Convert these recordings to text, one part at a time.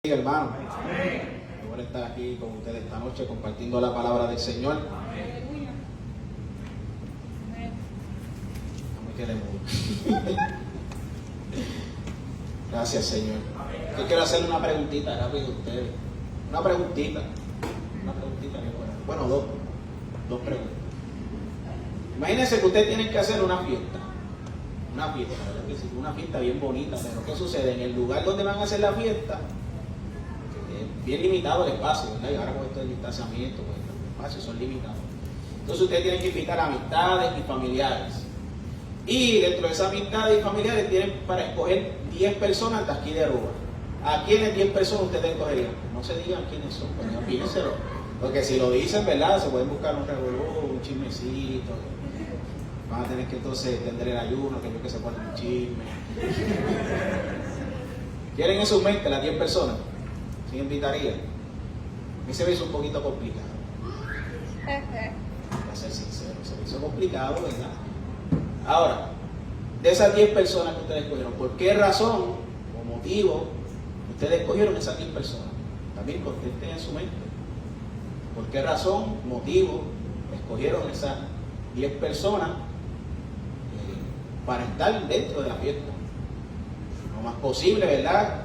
Hermano, qué bueno estar aquí con ustedes esta noche compartiendo la palabra del Señor. No me quede mucho. Gracias, Señor. Yo quiero hacerle una preguntita rápido a ustedes. Una preguntita. Bueno, dos preguntas. Imagínense que ustedes tienen que hacer una fiesta. ¿Verdad que sí? Una fiesta bien bonita. Pero ¿qué sucede? En el lugar donde van a hacer la fiesta, bien limitado el espacio, ¿verdad? Y ahora con esto del distanciamiento, pues los espacios son limitados. Entonces ustedes tienen que invitar a amistades y familiares. Y dentro de esas amistades y familiares tienen para escoger 10 personas de aquí de Aruba. ¿A quiénes 10 personas ustedes escogerían? No se digan quiénes son, pero piénselo. Porque si lo dicen, ¿verdad? Se pueden buscar un revolú, un chismecito. Van a tener que entonces tender el ayuno, que yo que se pone un chisme. ¿Quieren en su mente las 10 personas? ¿Sí invitaría? A mí se me hizo un poquito complicado. Para ser sincero, se me hizo complicado, ¿verdad? Ahora, de esas 10 personas que ustedes escogieron, ¿por qué razón o motivo ustedes escogieron esas 10 personas? También contesten en su mente. ¿Por qué razón, motivo escogieron esas 10 personas para estar dentro de la fiesta? Lo más posible, ¿verdad?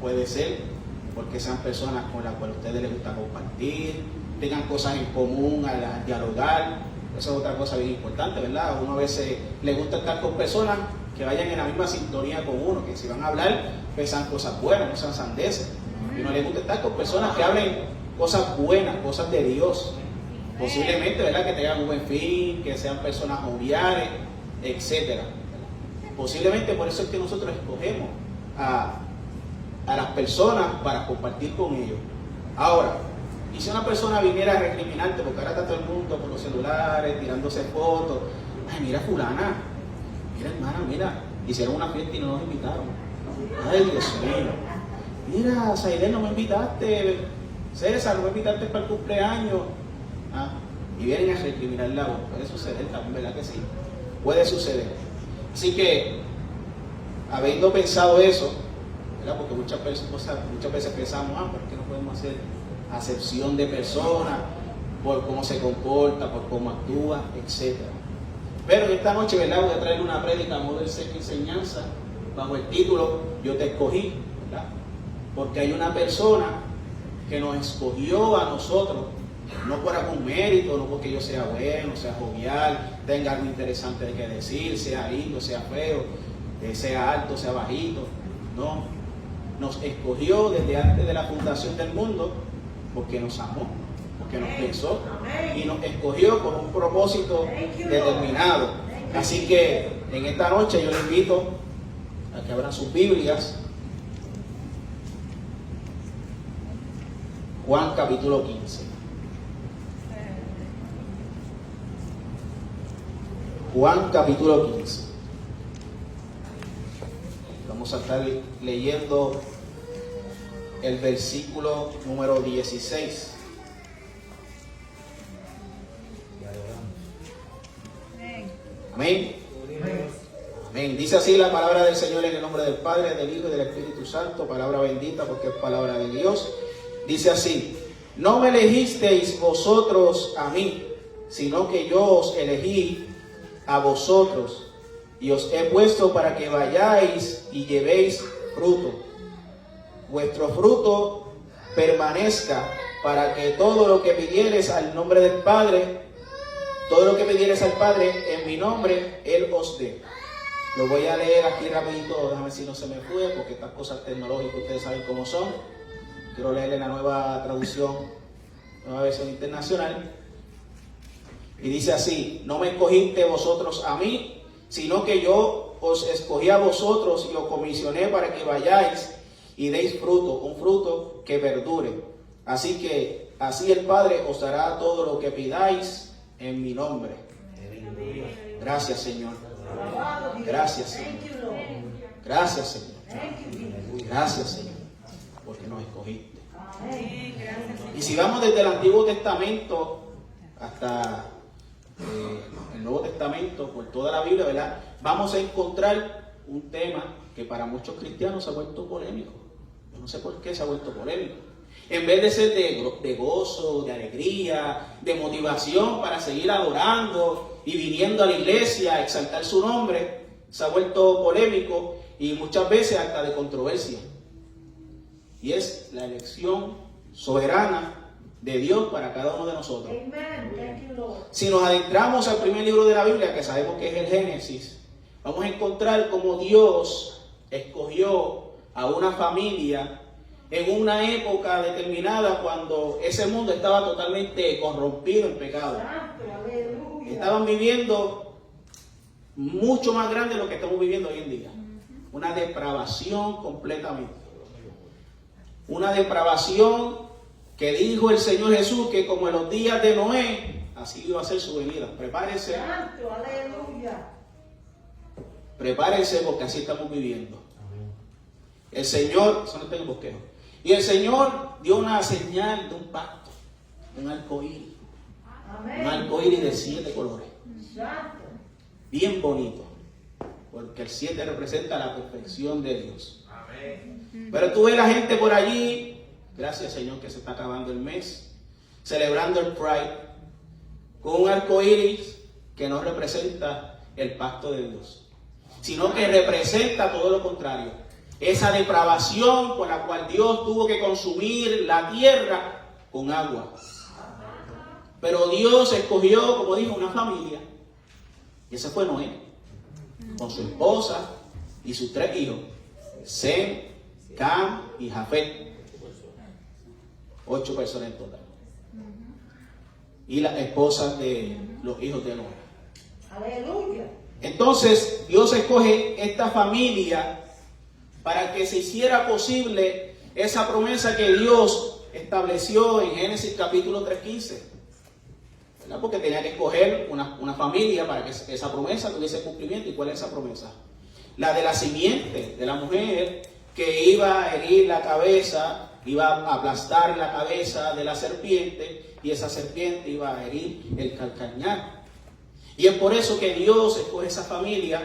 Puede ser porque sean personas con las cuales a ustedes les gusta compartir, tengan cosas en común al dialogar. Eso es otra cosa bien importante, ¿verdad? Uno a veces le gusta estar con personas que vayan en la misma sintonía con uno, que si van a hablar, pues sean cosas buenas, no sean sandeces. Y uno le gusta estar con personas que hablen cosas buenas, cosas de Dios. Posiblemente, ¿verdad? Que tengan un buen fin, que sean personas joviales, etc. Posiblemente por eso es que nosotros escogemos a las personas para compartir con ellos. Ahora, y si una persona viniera a recriminarte, porque ahora está todo el mundo con los celulares, tirándose fotos, ay, mira fulana, mira hermana, mira, hicieron una fiesta y no nos invitaron. Ay, Dios mío. Mira, Saide, no me invitaste, César, no me invitaste para el cumpleaños. Y vienen a recriminar la voz. Puede suceder también, ¿verdad que sí? Puede suceder. Así que, habiendo pensado eso, ¿verdad? Porque muchas veces pensamos, ¿por qué no podemos hacer acepción de personas por cómo se comporta, por cómo actúa, etc. Pero en esta noche, ¿verdad? Voy a traer una prédica a modo de enseñanza bajo el título Yo te escogí, ¿verdad? Porque hay una persona que nos escogió a nosotros, no por algún mérito, no porque yo sea bueno, sea jovial, tenga algo interesante de que decir, sea lindo, sea feo, sea alto, sea bajito. No, nos escogió desde antes de la fundación del mundo porque nos amó, porque nos pensó y nos escogió con un propósito determinado. Así que en esta noche yo les invito a que abran sus Biblias. Juan capítulo 15. Juan capítulo 15. Vamos a estar leyendo el versículo número 16. Amén. Amén. Dice así la palabra del Señor en el nombre del Padre, del Hijo y del Espíritu Santo. Palabra bendita porque es palabra de Dios. Dice así: no me elegisteis vosotros a mí, sino que yo os elegí a vosotros y os he puesto para que vayáis y llevéis fruto. Vuestro fruto permanezca, para que todo lo que pidiereis al nombre del Padre, todo lo que pidiereis al Padre en mi nombre, Él os dé. Lo voy a leer aquí rapidito, déjame ver si no se me fue, porque estas cosas tecnológicas ustedes saben cómo son. Quiero leerle la nueva traducción, nueva versión internacional. Y dice así: no me escogiste vosotros a mí, sino que yo os escogí a vosotros y os comisioné para que vayáis y deis fruto, un fruto que perdure. Así que así el Padre os dará todo lo que pidáis en mi nombre. Gracias, Señor. Gracias, Señor. Gracias, Señor. Gracias, Señor, porque nos escogiste. Y si vamos desde el Antiguo Testamento hasta el Nuevo Testamento, por toda la Biblia, ¿verdad? Vamos a encontrar un tema que para muchos cristianos se ha vuelto polémico. Yo no No sé por qué se ha vuelto polémico. En vez de ser de gozo, de alegría, de motivación para seguir adorando y viniendo a la iglesia a exaltar su nombre, se ha vuelto polémico y muchas veces hasta de controversia. Y es la elección soberana de Dios para cada uno de nosotros. Si nos adentramos al primer libro de la Biblia, que sabemos que es el Génesis, vamos a encontrar cómo Dios escogió a una familia en una época determinada cuando ese mundo estaba totalmente corrompido en pecado. Estaban viviendo mucho más grande de lo que estamos viviendo hoy en día. Una depravación completamente. Una depravación que dijo el Señor Jesús que como en los días de Noé, así iba a ser su venida. Prepárense. Prepárense porque así estamos viviendo. El Señor, eso no tengo bosquejo. Y el Señor dio una señal de un pacto, un arcoíris. Un arcoíris de 7 colores. Bien bonito. Porque el 7 representa la perfección de Dios. Pero tú ves la gente por allí, gracias Señor que se está acabando el mes, celebrando el Pride, con un arcoíris que no representa el pacto de Dios, sino que representa todo lo contrario. Esa depravación con la cual Dios tuvo que consumir la tierra con agua. Pero Dios escogió, como dijo, una familia. Y ese fue Noé, con su esposa y sus 3 hijos, Sem, Cam y Jafet. 8 personas en total. Y las esposas de los hijos de Noé. Aleluya. Entonces, Dios escoge esta familia para que se hiciera posible esa promesa que Dios estableció en Génesis capítulo 3:15. ¿Verdad? Porque tenía que escoger una familia para que esa promesa tuviese cumplimiento. ¿Y cuál es esa promesa? La de la simiente de la mujer que iba a herir la cabeza, iba a aplastar la cabeza de la serpiente, y esa serpiente iba a herir el calcañar. Y es por eso que Dios escoge esa familia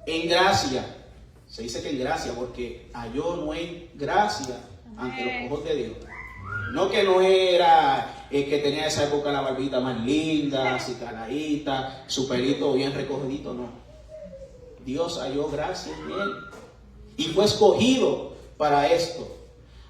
en gracia. Se dice que en gracia, porque halló Noé gracia ante los ojos de Dios. No que Noé era el que tenía en esa época la barbita más linda, así caladita, su pelito bien recogidito, no. Dios halló gracia en él y fue escogido para esto.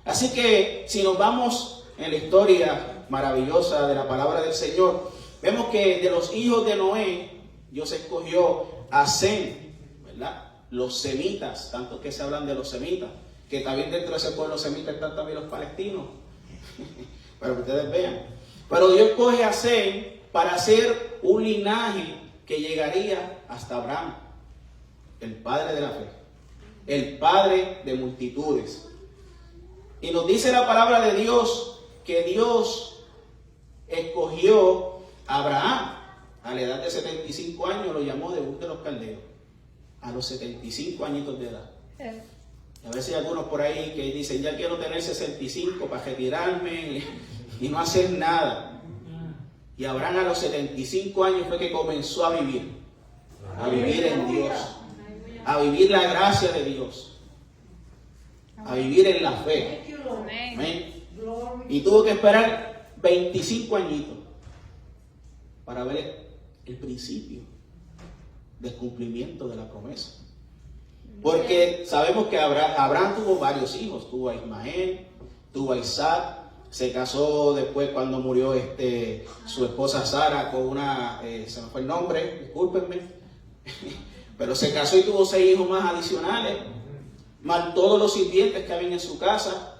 Así que si nos vamos en la historia maravillosa de la palabra del Señor, vemos que de los hijos de Noé, Dios escogió a Sem, ¿verdad? Los semitas, tanto que se hablan de los semitas, que también dentro de ese pueblo semita están también los palestinos, para que ustedes vean. Pero Dios escoge a Sem para hacer un linaje que llegaría hasta Abraham, el padre de la fe, el padre de multitudes. Y nos dice la palabra de Dios que Dios escogió a Abraham a la edad de 75 años, lo llamó de Ur de los Caldeos, a los 75 añitos de edad. A veces hay algunos por ahí que dicen, ya quiero tener 65 para retirarme y no hacer nada. Y Abraham a los 75 años fue que comenzó a vivir en Dios, a vivir la gracia de Dios, a vivir en la fe. Amén. Y tuvo que esperar 25 añitos para ver el principio del cumplimiento de la promesa. Porque sabemos que Abraham tuvo varios hijos, tuvo a Ismael, tuvo a Isaac, se casó después cuando murió su esposa Sara con una, se me fue el nombre, discúlpenme, pero se casó y tuvo 6 hijos más adicionales, más todos los sirvientes que habían en su casa.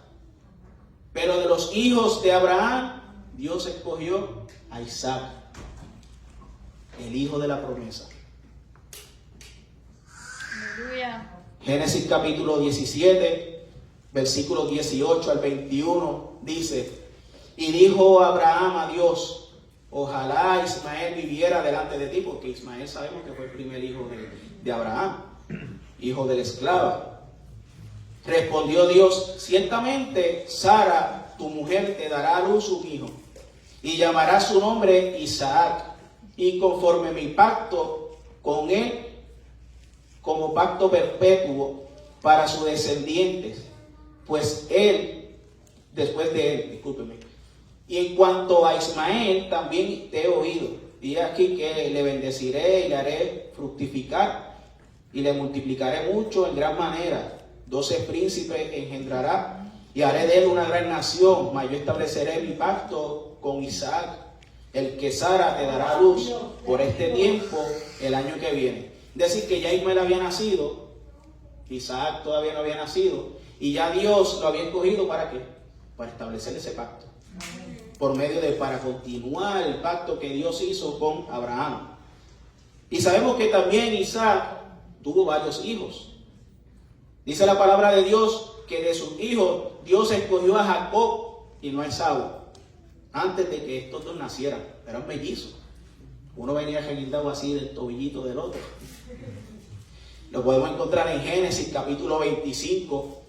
Pero de los hijos de Abraham, Dios escogió a Isaac, el hijo de la promesa. Aleluya. Génesis capítulo 17, versículos 18 al 21, dice: y dijo Abraham a Dios, ojalá Ismael viviera delante de ti, porque Ismael sabemos que fue el primer hijo de Abraham, hijo de la esclava. Respondió Dios, ciertamente Sara, tu mujer, te dará a luz un hijo, y llamará su nombre Isaac, y conforme mi pacto con él, como pacto perpetuo para sus descendientes, pues él, después de él, discúlpeme. Y en cuanto a Ismael, también te he oído. Y aquí que le bendeciré y le haré fructificar y le multiplicaré mucho en gran manera. 12 príncipes engendrará y haré de él una gran nación. Mas yo estableceré mi pacto con Isaac, el que Sara te dará a luz por este tiempo el año que viene. Es decir, que ya Ismael había nacido, Isaac todavía no había nacido, y ya Dios lo había escogido ¿para qué? Para establecer ese pacto. Para continuar el pacto que Dios hizo con Abraham. Y sabemos que también Isaac tuvo varios hijos. Dice la palabra de Dios que de sus hijos Dios escogió a Jacob y no a Esaú, antes de que estos dos nacieran. Eran mellizos. Uno venía reguindado así del tobillito del otro. Lo podemos encontrar en Génesis capítulo 25,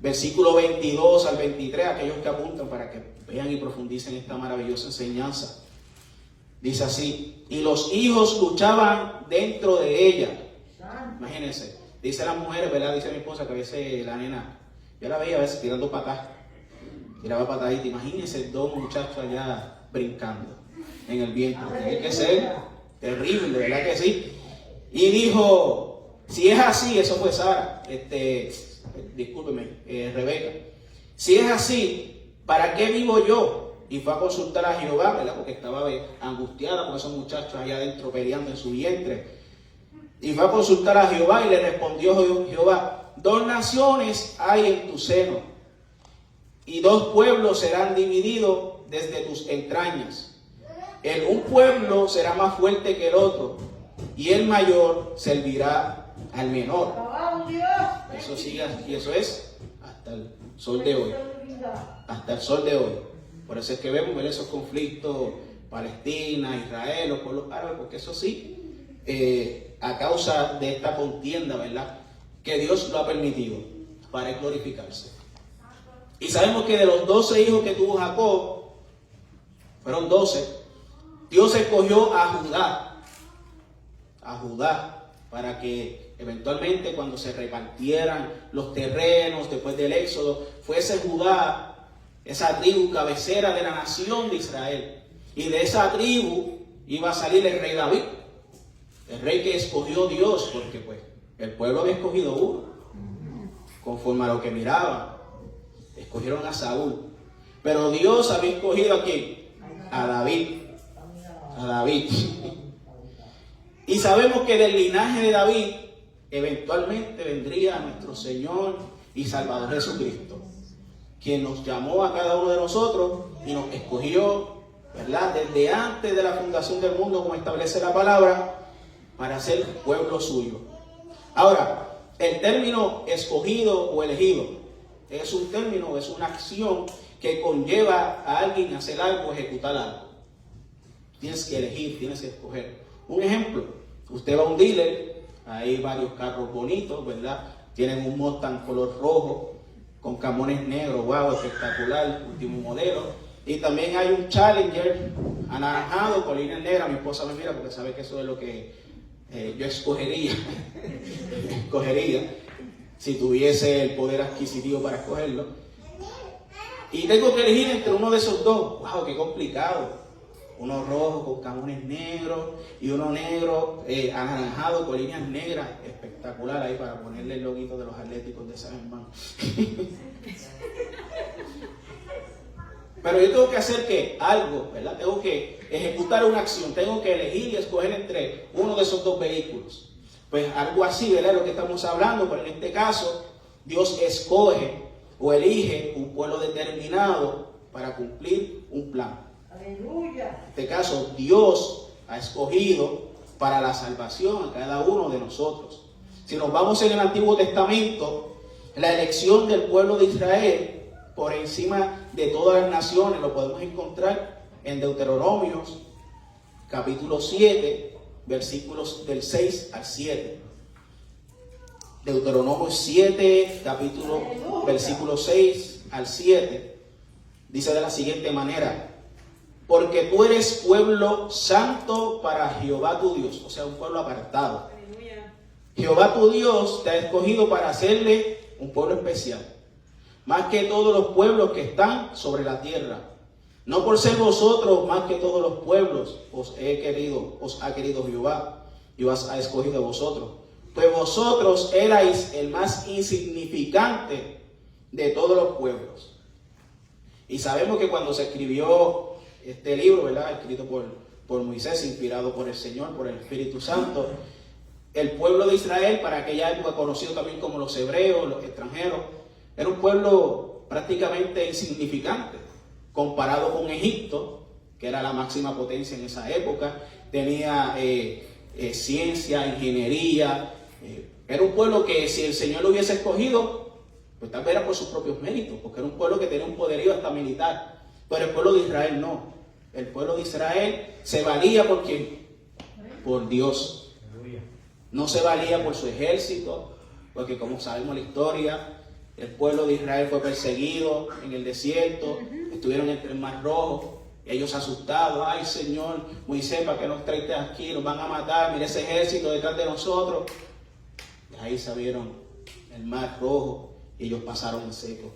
versículo 22 al 23, aquellos que apuntan para que vean y profundicen esta maravillosa enseñanza. Dice así: y los hijos luchaban dentro de ella. Imagínense, dice las mujeres, ¿verdad? Dice mi esposa que a veces la nena, yo la veía a veces tirando patas, tiraba patadita. Imagínense dos muchachos allá brincando en el viento. Tiene que ser terrible, ¿verdad que sí? Y dijo, si es así, eso fue Sara, Rebeca, si es así, ¿para qué vivo yo? Y fue a consultar a Jehová, ¿verdad? Porque estaba angustiada por esos muchachos allá adentro peleando en su vientre. Y fue a consultar a Jehová y le respondió Jehová: 2 naciones hay en tu seno, y 2 pueblos serán divididos desde tus entrañas. Un pueblo será más fuerte que el otro, y el mayor servirá al menor. Eso sigue, y eso es hasta el sol de hoy. Hasta el sol de hoy. Por eso es que vemos esos conflictos, Palestina, Israel, los pueblos árabes, porque eso sí, a causa de esta contienda, ¿verdad?, que Dios lo ha permitido para glorificarse. Y sabemos que de los 12 hijos que tuvo Jacob, fueron 12, Dios escogió a Judá, para que eventualmente cuando se repartieran los terrenos después del éxodo, fuese Judá esa tribu cabecera de la nación de Israel. Y de esa tribu iba a salir el rey David, el rey que escogió Dios, porque pues el pueblo había escogido uno, conforme a lo que miraba. Escogieron a Saúl, pero Dios había escogido ¿a quién? A David. Y sabemos que del linaje de David eventualmente vendría nuestro Señor y Salvador Jesucristo, quien nos llamó a cada uno de nosotros y nos escogió, ¿verdad?, desde antes de la fundación del mundo, como establece la palabra, para ser pueblo suyo. Ahora, el término escogido o elegido es un término, es una acción que conlleva a alguien a hacer algo, ejecutar algo. Tienes que elegir, tienes que escoger. Un ejemplo, usted va a un dealer, hay varios carros bonitos, ¿verdad? Tienen un Mustang color rojo, con camones negros, wow, espectacular, último modelo. Y también hay un Challenger anaranjado con líneas negras. Mi esposa me mira porque sabe que eso es lo que yo escogería si tuviese el poder adquisitivo para escogerlo. Y tengo que elegir entre uno de esos dos. Wow, qué complicado. Uno rojo con camones negros y uno negro anaranjado con líneas negras. Espectacular ahí para ponerle el loguito de los Atléticos de San Germán. Pero yo tengo que hacer ¿qué? Algo, ¿verdad? Tengo que ejecutar una acción, tengo que elegir y escoger entre uno de esos dos vehículos. Pues algo así, ¿verdad?, lo que estamos hablando, pero en este caso, Dios escoge o elige un pueblo determinado para cumplir un plan. Aleluya. En este caso, Dios ha escogido para la salvación a cada uno de nosotros. Si nos vamos en el Antiguo Testamento, la elección del pueblo de Israel por encima de todas las naciones lo podemos encontrar en Deuteronomio capítulo 7, versículos del 6 al 7. Deuteronomio 7, versículo 6 al 7, dice de la siguiente manera: porque tú eres pueblo santo para Jehová tu Dios, o sea, un pueblo apartado. Aleluya. Jehová tu Dios te ha escogido para hacerle un pueblo especial, más que todos los pueblos que están sobre la tierra. No por ser vosotros más que todos los pueblos os ha querido Jehová, y os ha escogido a vosotros. Pues vosotros erais el más insignificante de todos los pueblos. Y sabemos que cuando se escribió este libro, ¿verdad?, escrito por Moisés, inspirado por el Señor, por el Espíritu Santo, el pueblo de Israel, para aquella época conocido también como los hebreos, los extranjeros, era un pueblo prácticamente insignificante comparado con Egipto, que era la máxima potencia en esa época. Tenía ciencia, ingeniería. Era un pueblo que si el Señor lo hubiese escogido, pues tal vez era por sus propios méritos, porque era un pueblo que tenía un poderío hasta militar. Pero el pueblo de Israel no. El pueblo de Israel se valía por quién? Por Dios. No se valía por su ejército, porque como sabemos la historia, el pueblo de Israel fue perseguido en el desierto, estuvieron entre el Mar Rojo, ellos asustados. Ay, Señor, Moisés, ¿para qué nos traiste aquí? Nos van a matar, mira ese ejército detrás de nosotros. Y ahí se vieron el Mar Rojo y ellos pasaron en seco.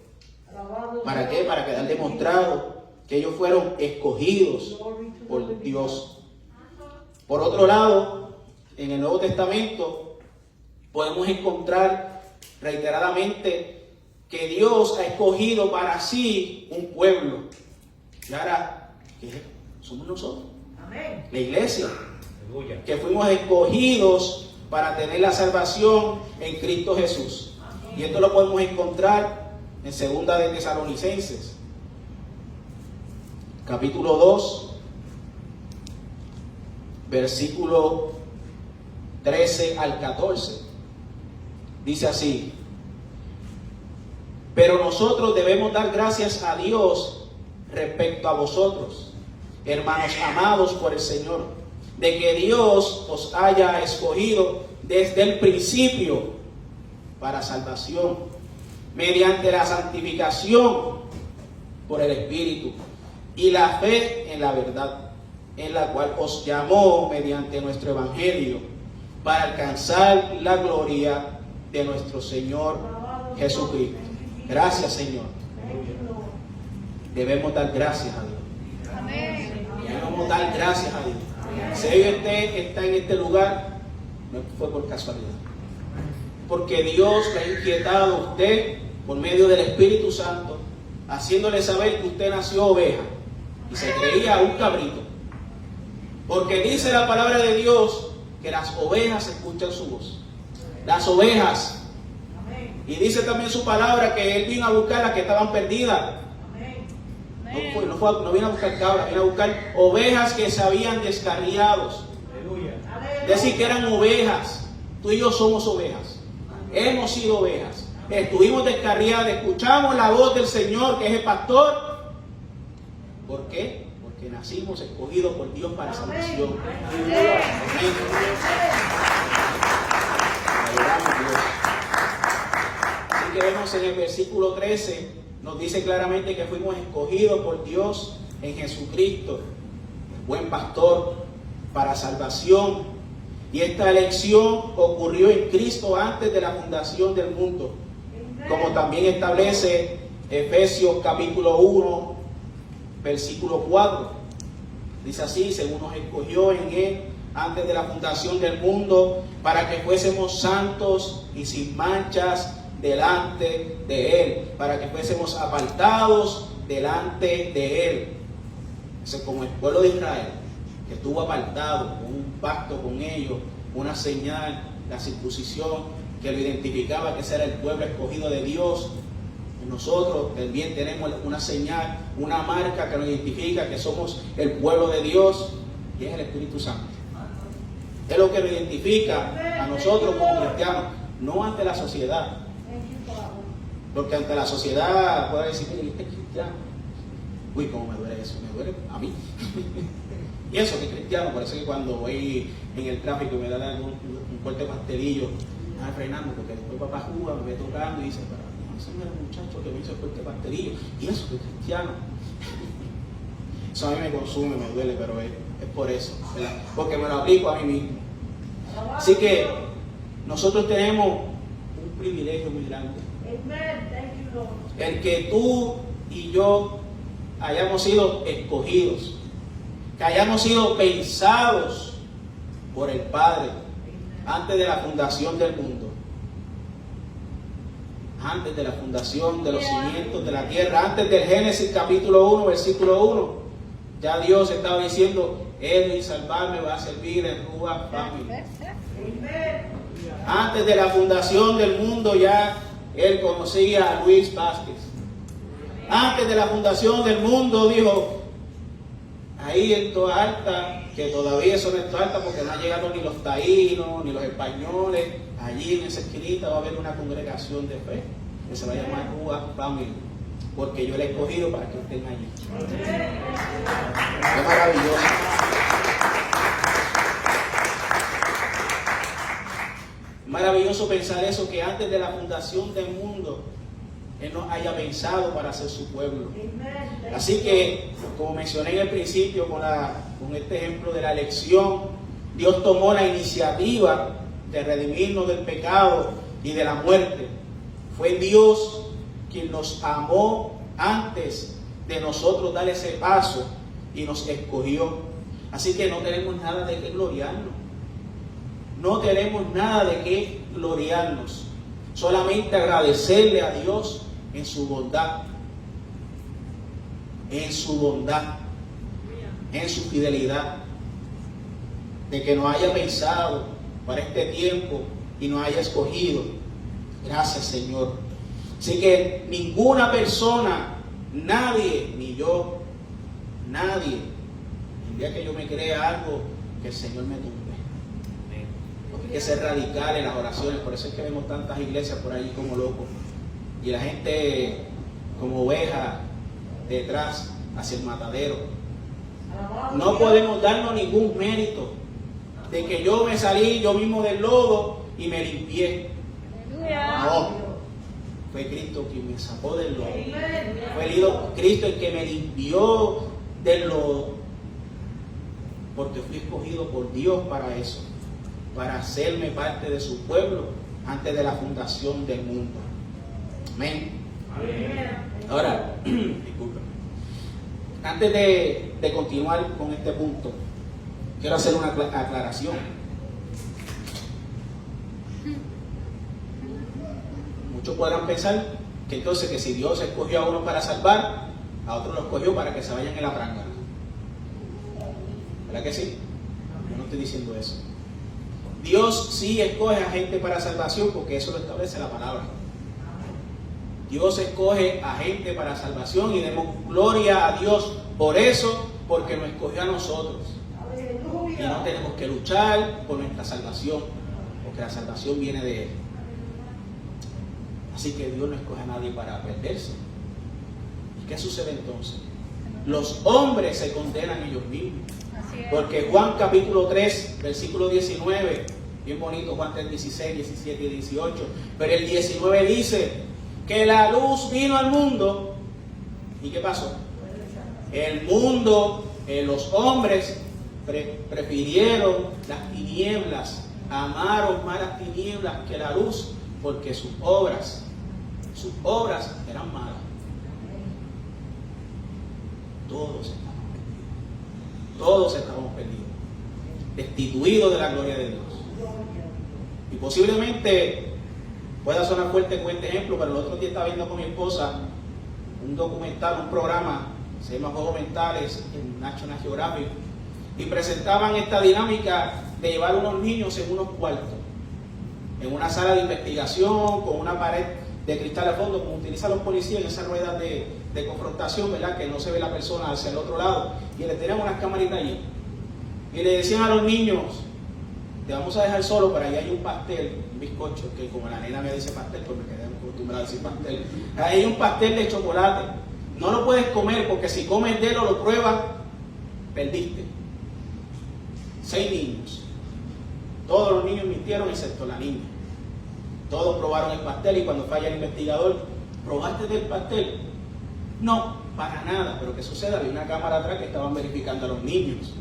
¿Para qué? Para quedar demostrado que ellos fueron escogidos por Dios. Por otro lado, en el Nuevo Testamento podemos encontrar reiteradamente que Dios ha escogido para sí un pueblo. Y ahora, ¿qué somos nosotros? Amén. La iglesia. Aleluya. Que fuimos escogidos para tener la salvación en Cristo Jesús. Amén. Y esto lo podemos encontrar en 2 de Tesalonicenses, capítulo 2, versículo 13 al 14. Dice así: pero nosotros debemos dar gracias a Dios respecto a vosotros, hermanos amados por el Señor, de que Dios os haya escogido desde el principio para salvación, mediante la santificación por el Espíritu y la fe en la verdad, en la cual os llamó mediante nuestro Evangelio, para alcanzar la gloria de nuestro Señor Jesucristo. Gracias, Señor. Debemos dar gracias a Dios. Amén. Debemos dar gracias a Dios. Si usted está en este lugar, no fue por casualidad, porque Dios le ha inquietado a usted por medio del Espíritu Santo, haciéndole saber que usted nació oveja y se creía un cabrito. Porque dice la palabra de Dios que las ovejas escuchan su voz. Las ovejas. Y dice también su palabra que Él vino a buscar a las que estaban perdidas. No vino a buscar cabras, vino a buscar ovejas que se habían descarriado. Es decir, que eran ovejas. Tú y yo somos ovejas. Hemos sido ovejas. Estuvimos descarriadas, escuchamos la voz del Señor, que es el pastor. ¿Por qué? Porque nacimos escogidos por Dios para salvación. Así que vemos en el versículo 13, nos dice claramente que fuimos escogidos por Dios en Jesucristo, el buen pastor, para salvación. Y esta elección ocurrió en Cristo antes de la fundación del mundo, como también establece Efesios capítulo 1, versículo 4. Dice así: según nos escogió en Él antes de la fundación del mundo, para que fuésemos santos y sin manchas delante de Él, para que fuésemos apartados delante de Él. Eso es como el pueblo de Israel, que estuvo apartado con un pacto con ellos, una señal, la circuncisión, que lo identificaba que ese era el pueblo escogido de Dios. Nosotros también tenemos una señal, una marca que nos identifica que somos el pueblo de Dios, y es el Espíritu Santo. Es lo que nos identifica a nosotros como cristianos, no ante la sociedad. Porque ante la sociedad puede decir: mire, este es cristiano. Uy, cómo me duele eso, me duele a mí. Y eso que es cristiano, por eso que cuando voy en el tráfico y me dan un corte de pastelillo, me frenando, porque después papá juga, me ve tocando y dice: pero ese era el muchacho que me hizo el corte de pastelillo, y eso que es cristiano. Eso a mí me consume, me duele, pero es por eso, ¿verdad? Porque me lo aplico a mí mismo. Así que nosotros tenemos un privilegio muy grande. el que tú y yo hayamos sido escogidos, que hayamos sido pensados por el Padre antes de la fundación del mundo, antes de la fundación de los cimientos de la tierra, antes del Génesis capítulo 1, versículo 1, ya Dios estaba diciendo, Él y salvarme va a servir en Ruach Family. Antes de la fundación del mundo ya Él conocía a Luis Vázquez. Antes de la fundación del mundo dijo, ahí en Toa Alta, que todavía eso no es Toa Alta porque no han llegado ni los taínos, ni los españoles, allí en esa esquinita va a haber una congregación de fe que se va a llamar Ruach Family, porque yo le he escogido para que estén allí. Qué maravilloso. Maravilloso pensar eso, que antes de la fundación del mundo Él nos haya pensado para ser su pueblo. Así que, como mencioné en el principio con este ejemplo de la elección, Dios tomó la iniciativa de redimirnos del pecado y de la muerte. Fue Dios quien nos amó antes de nosotros dar ese paso y nos escogió. Así que no tenemos nada de qué gloriarnos. No tenemos nada de qué gloriarnos. Solamente agradecerle a Dios en su bondad. En su bondad. En su fidelidad. De que nos haya pensado para este tiempo y nos haya escogido. Gracias, Señor. Así que ninguna persona, nadie, ni yo, nadie, el día que yo me crea algo, que el Señor me tumbe. Porque hay que ser radical en las oraciones. Por eso es que vemos tantas iglesias por ahí como locos. Y la gente como oveja detrás hacia el matadero. No podemos darnos ningún mérito de que yo me salí yo mismo del lodo y me limpié. No, fue Cristo quien me sacó del lodo. Fue Cristo el que me limpió del lodo, porque fui escogido por Dios para eso, para hacerme parte de su pueblo antes de la fundación del mundo. Amén. Ahora, discúlpame. Antes de continuar con este punto, quiero hacer una aclaración. Muchos podrán pensar que entonces que si Dios escogió a uno para salvar, a otro lo escogió para que se vayan en la pranga. ¿Verdad que sí? Yo no estoy diciendo eso. Dios sí escoge a gente para salvación porque eso lo establece la palabra. Dios escoge a gente para salvación y demos gloria a Dios por eso, porque nos escogió a nosotros. Y no tenemos que luchar por nuestra salvación, porque la salvación viene de Él. Así que Dios no escoge a nadie para perderse. ¿Y qué sucede entonces? Los hombres se condenan ellos mismos. Porque Juan capítulo 3, versículo 19, bien bonito, Juan 3, 16, 17 y 18, pero el 19 dice que la luz vino al mundo. ¿Y qué pasó? El mundo, los hombres prefirieron las tinieblas, amaron más las tinieblas que la luz, porque sus obras eran malas. Todos estamos perdidos, destituidos de la gloria de Dios. Y posiblemente pueda sonar fuerte con este ejemplo, pero el otro día estaba viendo con mi esposa un documental, un programa, se llama Juegos Mentales en National Geographic, y presentaban esta dinámica de llevar unos niños en unos cuartos, en una sala de investigación, con una pared de cristal al fondo, como utilizan los policías en esas ruedas de confrontación, ¿verdad? Que no se ve la persona hacia el otro lado, y le tenían unas camaritas allí. Y le decían a los niños, te vamos a dejar solo, pero ahí hay un pastel, un bizcocho, que como la nena me dice pastel, pues me quedé acostumbrado a decir pastel. Ahí hay un pastel de chocolate, no lo puedes comer, porque si comes de él o lo pruebas, perdiste. 6 niños. Todos los niños mintieron excepto la niña. Todos probaron el pastel y cuando falla el investigador, ¿probaste del pastel? No, para nada. Pero ¿qué sucede? Había una cámara atrás que estaban verificando a los niños.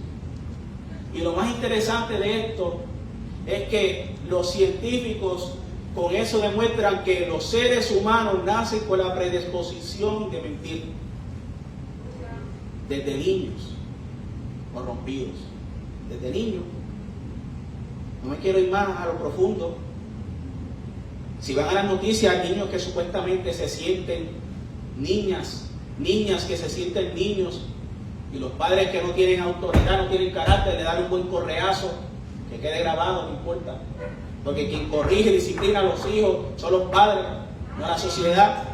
Y lo más interesante de esto es que los científicos con eso demuestran que los seres humanos nacen con la predisposición de mentir. Desde niños, corrompidos. Desde niños. No me quiero ir más a lo profundo. Si van a las noticias, hay niños que supuestamente se sienten niñas que se sienten niños, y los padres que no tienen autoridad, no tienen carácter, le dan un buen correazo, que quede grabado, no importa. Porque quien corrige y disciplina a los hijos son los padres, no la sociedad.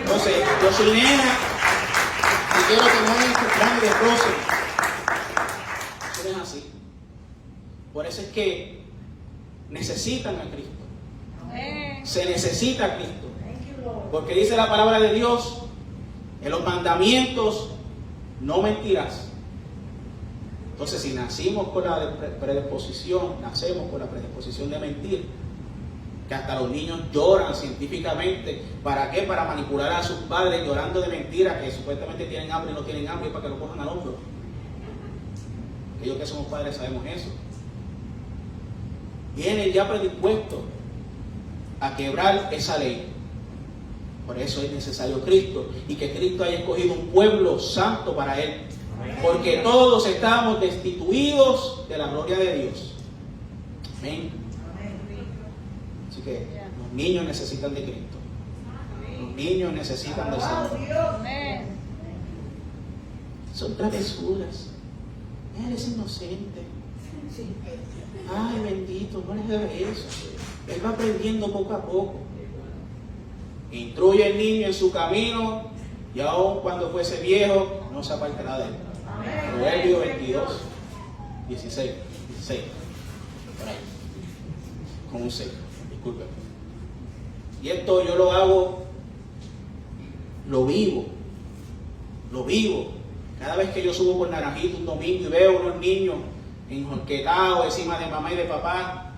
Entonces, yo soy nena y quiero que no me encuentren de roce. Eso no es así. Por eso es que necesitan a Cristo. Se necesita a Cristo. Porque dice la palabra de Dios, en los mandamientos, no mentirás. Entonces, si nacemos con la predisposición de mentir, que hasta los niños lloran científicamente, ¿para qué? Para manipular a sus padres llorando de mentiras, que supuestamente tienen hambre y no tienen hambre, para que lo cojan al hombro. Aquellos que somos padres sabemos eso. Vienen ya predispuestos a quebrar esa ley. Por eso es necesario Cristo, y que Cristo haya escogido un pueblo santo para Él. Porque todos estamos destituidos de la gloria de Dios. Amén. Así que los niños necesitan de Cristo. Los niños necesitan del Señor. Son travesuras. Él es inocente. Ay, bendito, no les debe eso. Él va aprendiendo poco a poco. Instruye al niño en su camino, y aun cuando fuese viejo, no se apartará de él. Proverbios 22, 16, por ahí, con un 6, disculpen. Y esto yo lo hago, lo vivo. Cada vez que yo subo por Naranjito un domingo y veo unos niños enjorquetados encima de mamá y de papá,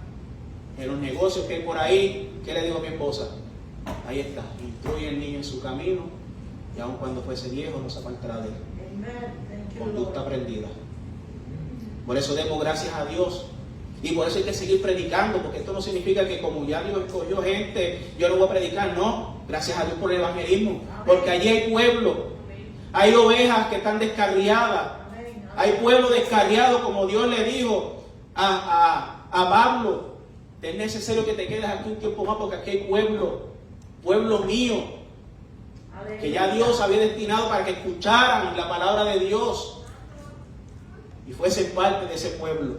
en los negocios que hay por ahí, ¿qué le digo a mi esposa? Ahí está, instruye al niño en su camino, y aun cuando fuese viejo no se apartará de él. Conducta aprendida. Por eso demos gracias a Dios, y por eso hay que seguir predicando, porque esto no significa que como ya Dios escogió gente, yo no voy a predicar. No, gracias a Dios por el evangelismo, porque allí hay pueblo, hay ovejas que están descarriadas, hay pueblo descarriado, como Dios le dijo a Pablo: es necesario que te quedes aquí un tiempo más, porque aquí hay pueblo mío, que ya Dios había destinado para que escucharan la palabra de Dios y fuesen parte de ese pueblo.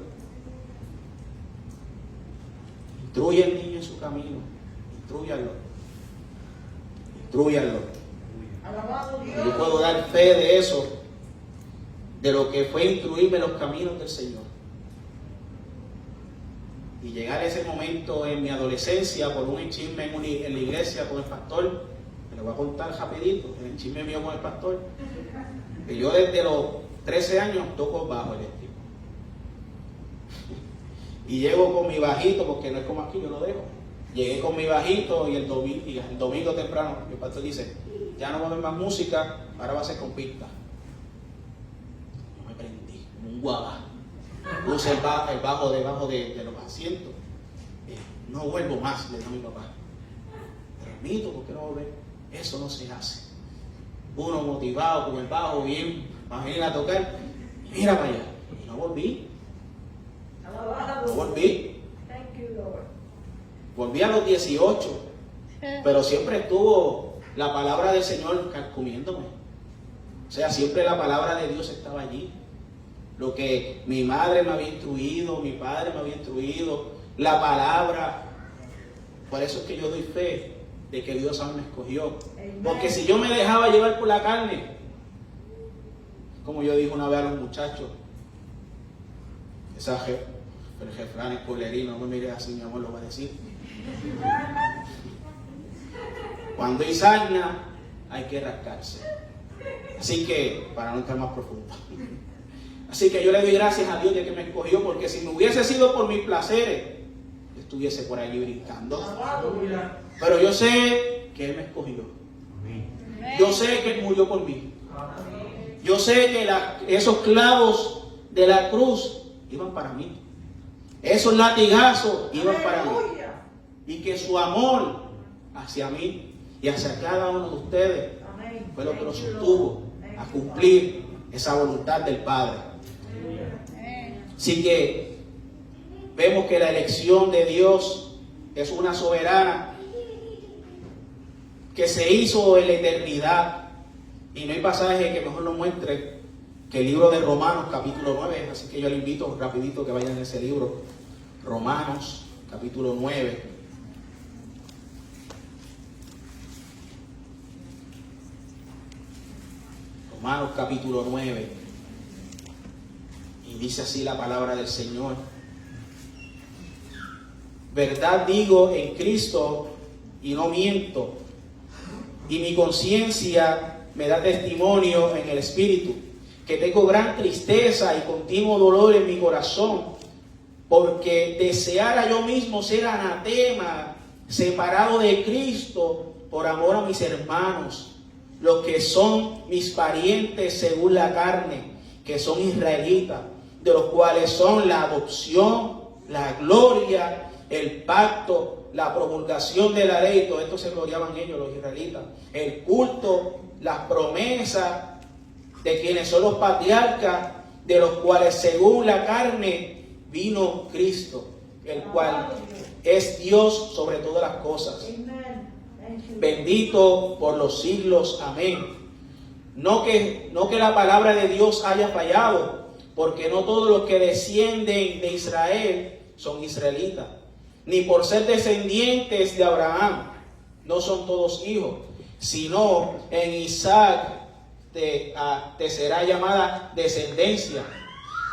Instruye al niño en su camino, instrúyanlo. Yo puedo dar fe de eso, de lo que fue instruirme en los caminos del Señor. Y llegar a ese momento en mi adolescencia por un enchisme en la iglesia con el pastor. Me lo voy a contar rapidito, el enchisme mío con el pastor. Que yo desde los 13 años toco bajo eléctrico. Y llego con mi bajito, porque no es como aquí, yo lo dejo. Llegué con mi bajito, y el domingo temprano mi pastor dice: ya no va a haber más música, ahora va a ser con pista. Yo me prendí como un guabá. Puse el bajo debajo de los asientos. No vuelvo más, le dijo a mi papá. Permito, ¿por qué no volver? Eso no se hace. Uno motivado con el bajo bien, para venir a tocar, mira para allá. Y no volví. Volví a los 18, pero siempre estuvo la palabra del Señor carcomiéndome. O sea, siempre la palabra de Dios estaba allí. Lo que mi madre me había instruido, mi padre me había instruido, la palabra. Por eso es que yo doy fe de que Dios aún me escogió. Porque si yo me dejaba llevar por la carne, como yo dije una vez a los muchachos, el refrán es pueblerino, no me mires así, mi amor, lo va a decir. Cuando hay sarna, hay que rascarse. Así que, para no estar más profundo. Así que yo le doy gracias a Dios de que me escogió, porque si no hubiese sido por mis placeres, estuviese por allí brincando. Pero yo sé que Él me escogió. Yo sé que Él murió por mí. Yo sé que esos clavos de la cruz iban para mí. Esos latigazos iban para mí. y que su amor hacia mí y hacia cada uno de ustedes fue lo que nos sostuvo a cumplir esa voluntad del Padre. Así que vemos que la elección de Dios es una soberana que se hizo en la eternidad, y no hay pasaje que mejor nos muestre que el libro de Romanos capítulo 9, así que yo le invito rapidito que vayan a ese libro, Romanos capítulo 9. Romanos capítulo 9, y dice así la palabra del Señor: verdad digo en Cristo y no miento, y mi conciencia me da testimonio en el Espíritu, que tengo gran tristeza y continuo dolor en mi corazón, porque deseara yo mismo ser anatema, separado de Cristo, por amor a mis hermanos, los que son mis parientes según la carne, que son israelitas, de los cuales son la adopción, la gloria, el pacto, la promulgación de la ley. Todo esto se gloriaban ellos, los israelitas. El culto, las promesas de quienes son los patriarcas, de los cuales según la carne vino Cristo, el cual es Dios sobre todas las cosas, bendito por los siglos. Amén. No que la palabra de Dios haya fallado, porque no todos los que descienden de Israel son israelitas, ni por ser descendientes de Abraham no son todos hijos, sino en Isaac te será llamada descendencia.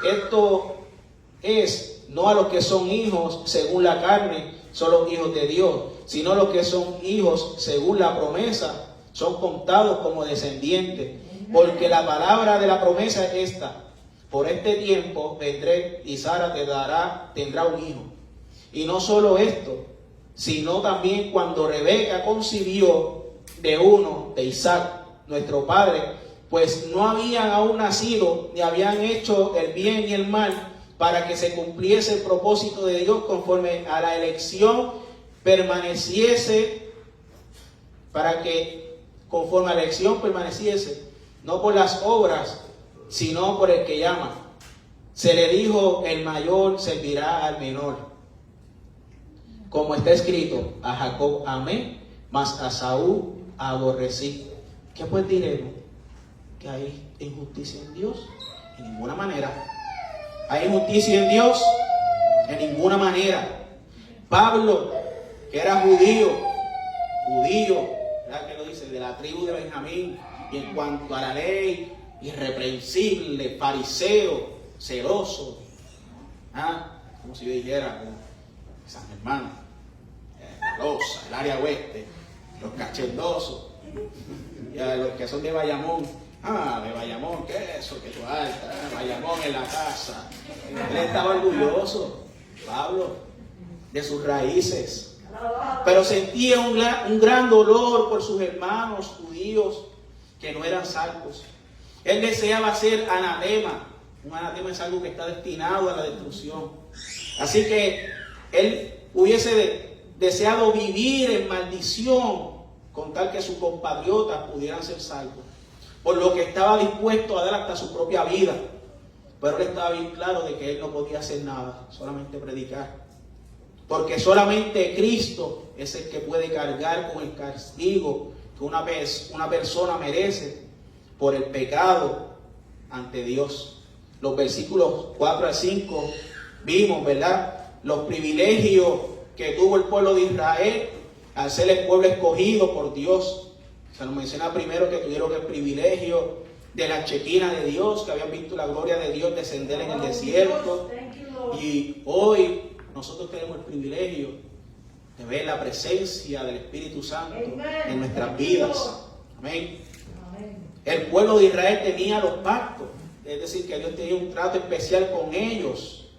Esto es, no a los que son hijos según la carne son los hijos de Dios, sino los que son hijos según la promesa son contados como descendientes. Porque la palabra de la promesa es esta: por este tiempo vendré y Sara tendrá un hijo. Y no solo esto, sino también cuando Rebeca concibió de Isaac, nuestro padre, pues no habían aún nacido, ni habían hecho el bien ni el mal, para que se cumpliese el propósito de Dios conforme a la elección permaneciese, no por las obras, sino por el que llama. Se le dijo: el mayor servirá al menor. Como está escrito: a Jacob amé, mas a Saúl aborrecí. ¿Qué pues diremos? ¿Que hay injusticia en Dios? En ninguna manera. ¿Hay injusticia en Dios? En ninguna manera. Pablo, que era judío, ¿verdad que lo dice? De la tribu de Benjamín, y en cuanto a la ley, irreprensible, fariseo, celoso, como si yo dijera, San Germán, la Loza, el área oeste, los cachendosos, y a los que son de Bayamón: de Bayamón, ¿qué es eso? Que tú alta, Bayamón en la casa. Él estaba orgulloso, Pablo, de sus raíces, pero sentía un gran dolor por sus hermanos judíos que no eran salvos. Él deseaba ser anatema. Un anatema es algo que está destinado a la destrucción. Así que él hubiese deseado vivir en maldición con tal que sus compatriotas pudieran ser salvos, por lo que estaba dispuesto a dar hasta su propia vida. Pero él estaba bien claro de que él no podía hacer nada, solamente predicar, porque solamente Cristo es el que puede cargar con el castigo que una persona merece por el pecado ante Dios. Los versículos 4 al 5 vimos, ¿verdad?, los privilegios que tuvo el pueblo de Israel al ser el pueblo escogido por Dios. Se nos menciona primero que tuvieron el privilegio de la chequina de Dios, que habían visto la gloria de Dios descender en el desierto. Y hoy nosotros tenemos el privilegio de ver la presencia del Espíritu Santo en nuestras vidas. Amén. El pueblo de Israel tenía los pactos, es decir, que Dios tenía un trato especial con ellos.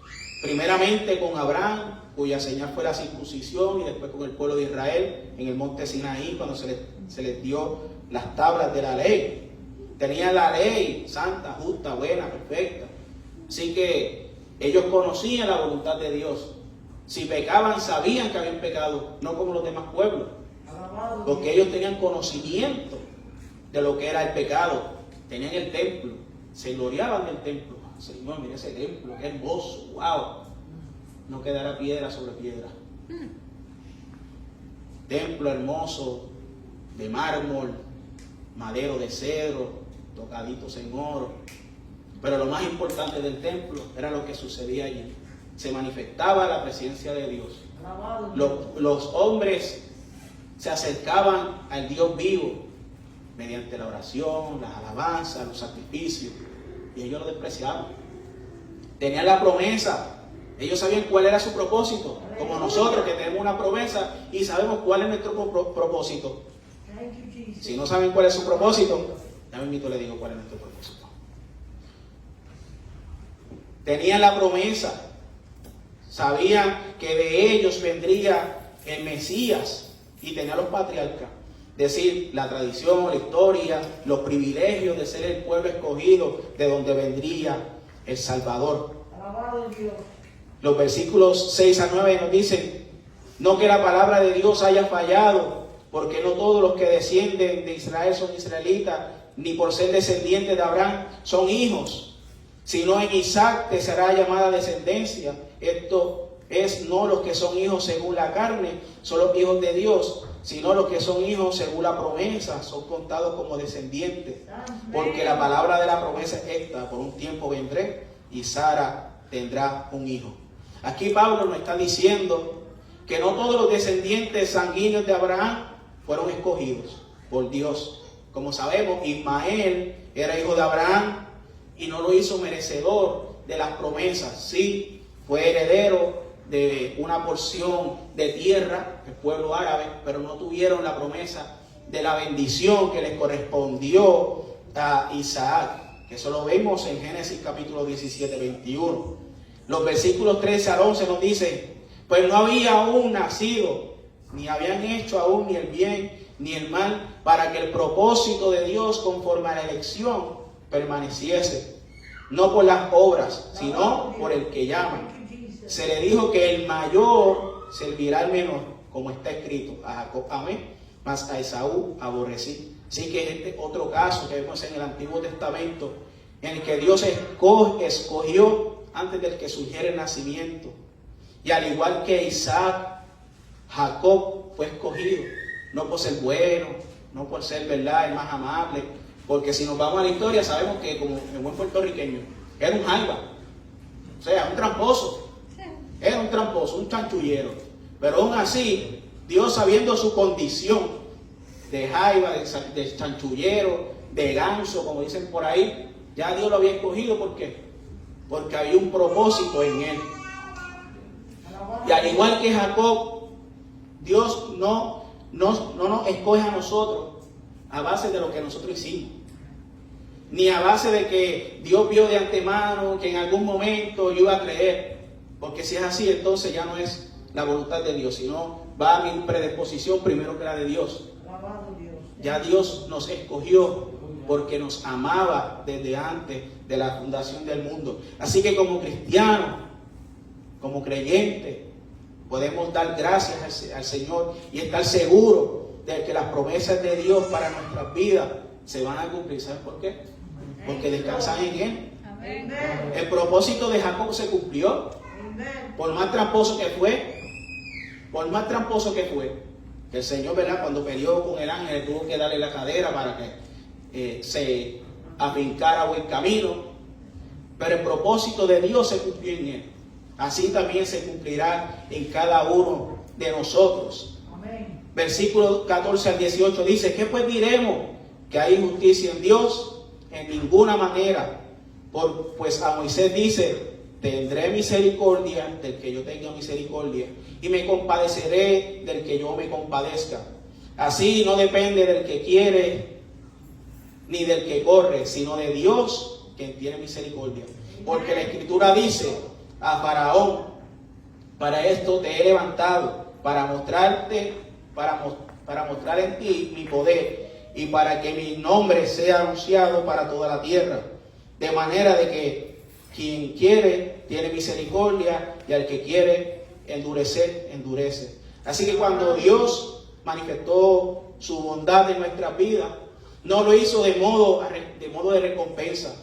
Primeramente con Abraham, cuya señal fue la circuncisión, y después con el pueblo de Israel en el monte Sinaí, cuando se les dio las tablas de la ley. Tenían la ley santa, justa, buena, perfecta. Así que ellos conocían la voluntad de Dios. Si pecaban, sabían que habían pecado, no como los demás pueblos. Porque ellos tenían conocimiento de lo que era el pecado. Tenían el templo, se gloriaban del templo. Señor, mira ese templo, qué hermoso, wow. No quedará piedra sobre piedra. Templo hermoso, de mármol, madero de cedro, tocaditos en oro. Pero lo más importante del templo era lo que sucedía allí. Se manifestaba la presencia de Dios. Los hombres se acercaban al Dios vivo mediante la oración, las alabanzas, los sacrificios, y ellos lo despreciaban. Tenían la promesa, ellos sabían cuál era su propósito, como nosotros que tenemos una promesa y sabemos cuál es nuestro propósito. Si no saben cuál es su propósito, ya mismo les digo cuál es nuestro propósito. Tenían la promesa, sabían que de ellos vendría el Mesías y tenían los patriarcas. Es decir, la tradición, la historia, los privilegios de ser el pueblo escogido, de donde vendría el Salvador. Alabado Dios. Los versículos 6 a 9 nos dicen, no que la palabra de Dios haya fallado, porque no todos los que descienden de Israel son israelitas, ni por ser descendientes de Abraham son hijos, sino en Isaac te será llamada descendencia. Esto es no los que son hijos según la carne, son los hijos de Dios, sino los que son hijos según la promesa, son contados como descendientes. Porque la palabra de la promesa es esta, por un tiempo vendré y Sara tendrá un hijo. Aquí Pablo nos está diciendo que no todos los descendientes sanguíneos de Abraham fueron escogidos por Dios. Como sabemos, Ismael era hijo de Abraham y no lo hizo merecedor de las promesas. Sí, fue heredero de una porción de tierra, el pueblo árabe, pero no tuvieron la promesa de la bendición que les correspondió a Isaac, que eso lo vemos en Génesis capítulo 17, 21. Los versículos 13 al 11 nos dicen, pues no había aún nacido, ni habían hecho aún ni el bien ni el mal, para que el propósito de Dios conforme a la elección permaneciese, no por las obras, sino por el que llama. Se le dijo que el mayor servirá al menor, como está escrito, a Jacob amé, mas a Esaú aborrecí. Así que este otro caso que vemos en el Antiguo Testamento, en el que Dios escogió antes del que surgiera el nacimiento. Y al igual que Isaac, Jacob fue escogido, no por ser bueno, no por ser, ¿verdad?, el más amable, porque si nos vamos a la historia sabemos que, como el buen puertorriqueño, era un jaiba, o sea, un tramposo. Era un tramposo, un chanchullero. Pero aún así, Dios, sabiendo su condición de jaiba, de chanchullero, de ganso, como dicen por ahí, ya Dios lo había escogido. ¿Por qué? Porque había un propósito en él. Y al igual que Jacob, Dios no nos escoge a nosotros a base de lo que nosotros hicimos, ni a base de que Dios vio de antemano que en algún momento yo iba a creer. Porque si es así, entonces ya no es la voluntad de Dios, sino va a mi predisposición primero que la de Dios. Ya Dios nos escogió porque nos amaba desde antes de la fundación del mundo. Así que como cristianos, como creyentes, podemos dar gracias al Señor y estar seguros de que las promesas de Dios para nuestras vidas se van a cumplir. ¿Saben por qué? Porque descansan en Él. El propósito de Jacob se cumplió. Por más tramposo que fue, que el Señor, ¿verdad?, cuando peleó con el ángel, tuvo que darle la cadera para que se afincara buen camino. Pero el propósito de Dios se cumplió en él. Así también se cumplirá en cada uno de nosotros. Amén. Versículo 14 al 18 dice, ¿qué pues diremos? ¿Que hay justicia en Dios? En ninguna manera. Pues a Moisés dice, tendré misericordia del que yo tenga misericordia, y me compadeceré del que yo me compadezca. Así no depende del que quiere, ni del que corre, sino de Dios, quien tiene misericordia. Porque la Escritura dice a Faraón, para esto te he levantado, para mostrarte, para mostrar en ti mi poder, y para que mi nombre sea anunciado para toda la tierra. De manera de que quien quiere tiene misericordia, y al que quiere endurece. Así que cuando Dios manifestó su bondad en nuestras vidas, no lo hizo de modo de recompensa,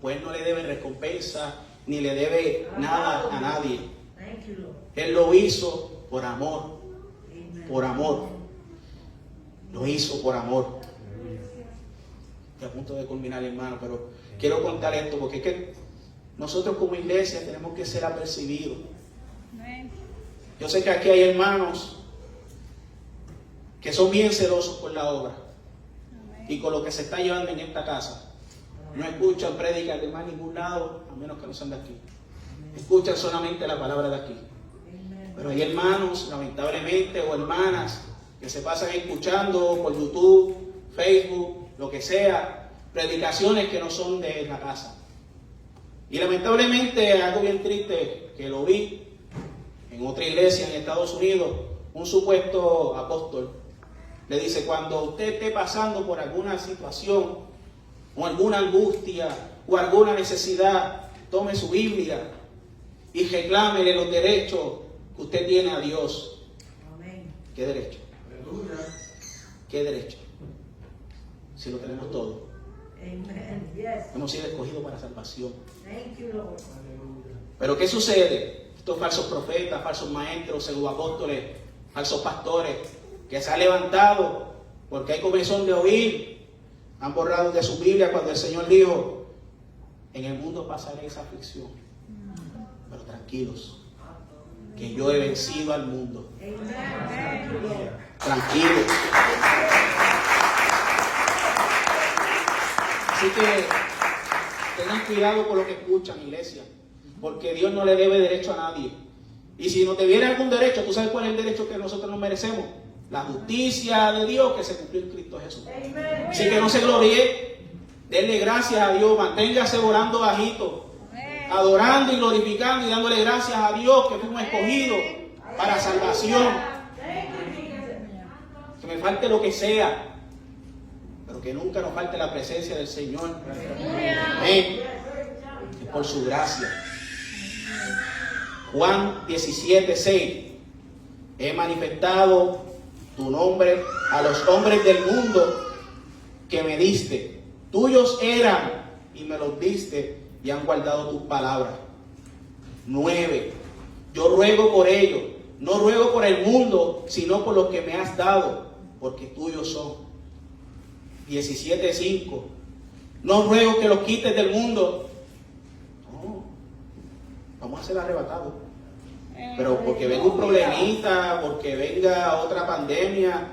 pues no le debe recompensa ni le debe nada a nadie. Él lo hizo por amor, por amor. Lo hizo por amor. Estoy a punto de culminar, hermano, pero quiero contar esto porque es que nosotros como iglesia tenemos que ser apercibidos. Yo sé que aquí hay hermanos que son bien celosos por la obra y con lo que se está llevando en esta casa. No escuchan prédicas de más ningún lado, a menos que no sean de aquí. Escuchan solamente la palabra de aquí. Pero hay hermanos, lamentablemente, o hermanas que se pasan escuchando por YouTube, Facebook, lo que sea, predicaciones que no son de la casa. Y lamentablemente, algo bien triste que lo vi en otra iglesia en Estados Unidos, un supuesto apóstol le dice: cuando usted esté pasando por alguna situación o alguna angustia o alguna necesidad, tome su Biblia y reclámele los derechos que usted tiene a Dios. Amén. ¿Qué derecho? ¿Qué derecho? Si lo tenemos todo. Amen. Yes. Hemos sido escogidos para salvación. Thank you, Lord. Pero ¿qué sucede? Estos falsos profetas, falsos maestros, pseudoapóstoles, falsos pastores, que se han levantado porque hay comezón de oír, han borrado de su Biblia cuando el Señor dijo: en el mundo pasaréis aflicción, pero tranquilos, que yo he vencido al mundo. Tranquilos. Así que tengan cuidado con lo que escuchan, iglesia, porque Dios no le debe derecho a nadie. Y si nos debiera algún derecho, ¿tú sabes cuál es el derecho que nosotros nos merecemos? La justicia de Dios que se cumplió en Cristo Jesús. Así que no se gloríe, denle gracias a Dios, manténgase orando bajito, adorando y glorificando y dándole gracias a Dios que fuimos escogidos para salvación. Que me falte lo que sea, pero que nunca nos falte la presencia del Señor. Amén. Es por su gracia. Juan 17:6. He manifestado tu nombre a los hombres del mundo que me diste. Tuyos eran y me los diste y han guardado tus palabras. 9. Yo ruego por ellos. No ruego por el mundo, sino por los que me has dado, porque tuyos son. 17:5. No ruego que los quites del mundo. No, vamos a ser arrebatados. Pero porque venga un problemita, porque venga otra pandemia,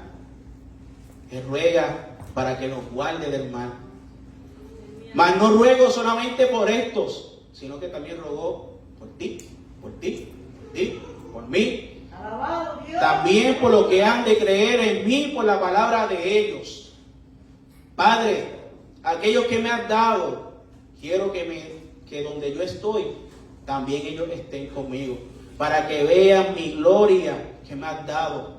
Él ruega para que nos guarde del mal. Mas no ruego solamente por estos, sino que también rogó por ti, por ti, por ti, por mí. También por lo que han de creer en mí por la palabra de ellos. Padre, aquellos que me has dado, quiero que donde yo estoy, también ellos estén conmigo, para que vean mi gloria que me has dado,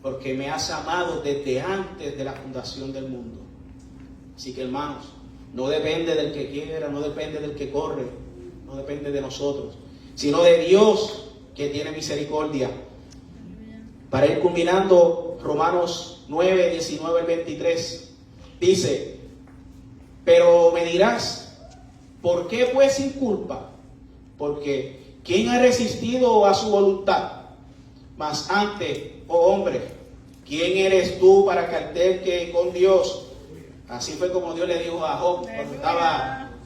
porque me has amado desde antes de la fundación del mundo. Así que, hermanos, no depende del que quiera, no depende del que corre, no depende de nosotros, sino de Dios que tiene misericordia. Para ir culminando, Romanos 9, 19 al 23, dice: pero me dirás, ¿por qué pues sin culpa? Porque ¿quién ha resistido a su voluntad? Mas antes, oh hombre, ¿quién eres tú para que alterque con Dios? Así fue como Dios le dijo a Job cuando